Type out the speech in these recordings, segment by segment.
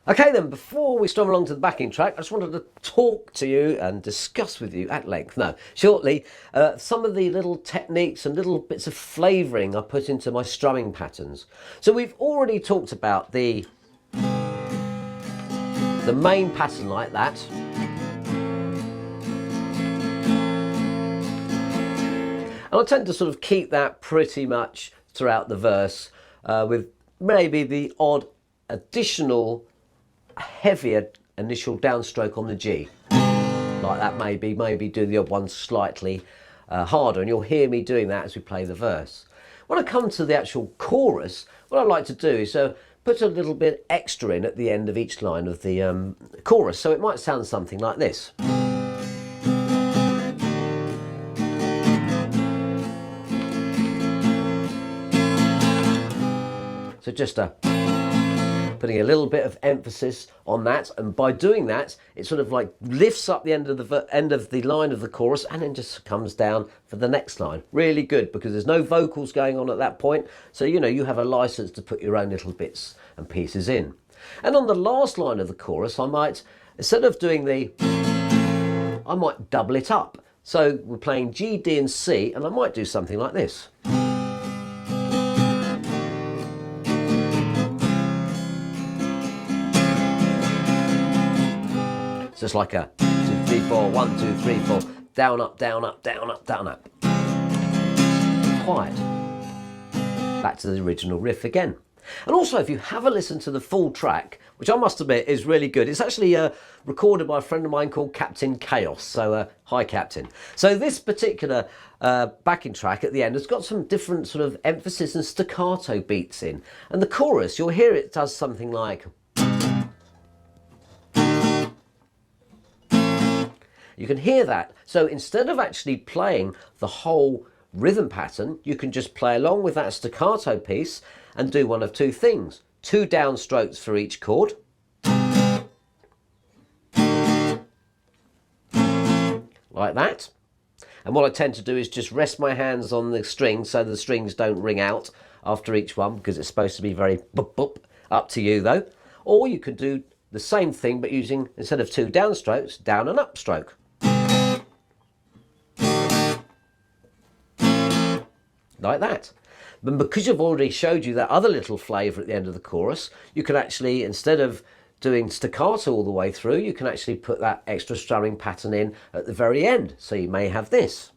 Okay then, before we strum along to the backing track, I just wanted to talk to you and discuss with you at length, shortly, some of the little techniques and little bits of flavouring I put into my strumming patterns. So we've already talked about the main pattern like that. And I tend to sort of keep that pretty much throughout the verse, with maybe the odd additional heavier initial downstroke on the G. Like that maybe do the odd one slightly harder, and you'll hear me doing that as we play the verse. When I come to the actual chorus, what I like to do is put a little bit extra in at the end of each line of the chorus, so it might sound something like this. So just putting a little bit of emphasis on that, and by doing that, it sort of like lifts up the end of the line of the chorus, and then just comes down for the next line. Really good, because there's no vocals going on at that point, so you have a license to put your own little bits and pieces in. And on the last line of the chorus, I might, instead of doing I might double it up. So we're playing G, D and C, and I might do something like this. Just like a 2, 3, 4, 1, 2, 3, 4, down, up, down, up, down, up, down, up. Quiet. Back to the original riff again. And also, if you have a listen to the full track, which I must admit is really good, it's actually recorded by a friend of mine called Captain Chaos. So, hi Captain. So this particular backing track at the end has got some different sort of emphasis and staccato beats in. And the chorus, you'll hear it does something like... You can hear that. So instead of actually playing the whole rhythm pattern, you can just play along with that staccato piece and do one of two things. 2 downstrokes for each chord. Like that. And what I tend to do is just rest my hands on the strings so the strings don't ring out after each one, because it's supposed to be very boop boop. Up to you though. Or you could do the same thing but using, instead of 2 downstrokes, down and up stroke. Like that. But because I've already showed you that other little flavour at the end of the chorus, you can actually, instead of doing staccato all the way through, you can actually put that extra strumming pattern in at the very end. So you may have this.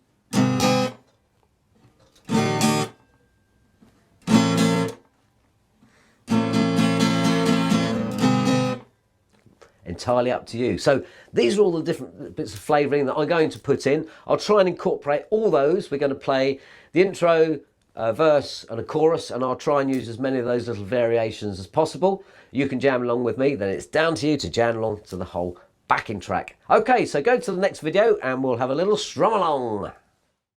Entirely up to you. So these are all the different bits of flavouring that I'm going to put in. I'll try and incorporate all those. We're going to play the intro, a verse and a chorus, and I'll try and use as many of those little variations as possible. You can jam along with me, then it's down to you to jam along to the whole backing track. Okay, so go to the next video and we'll have a little strum along.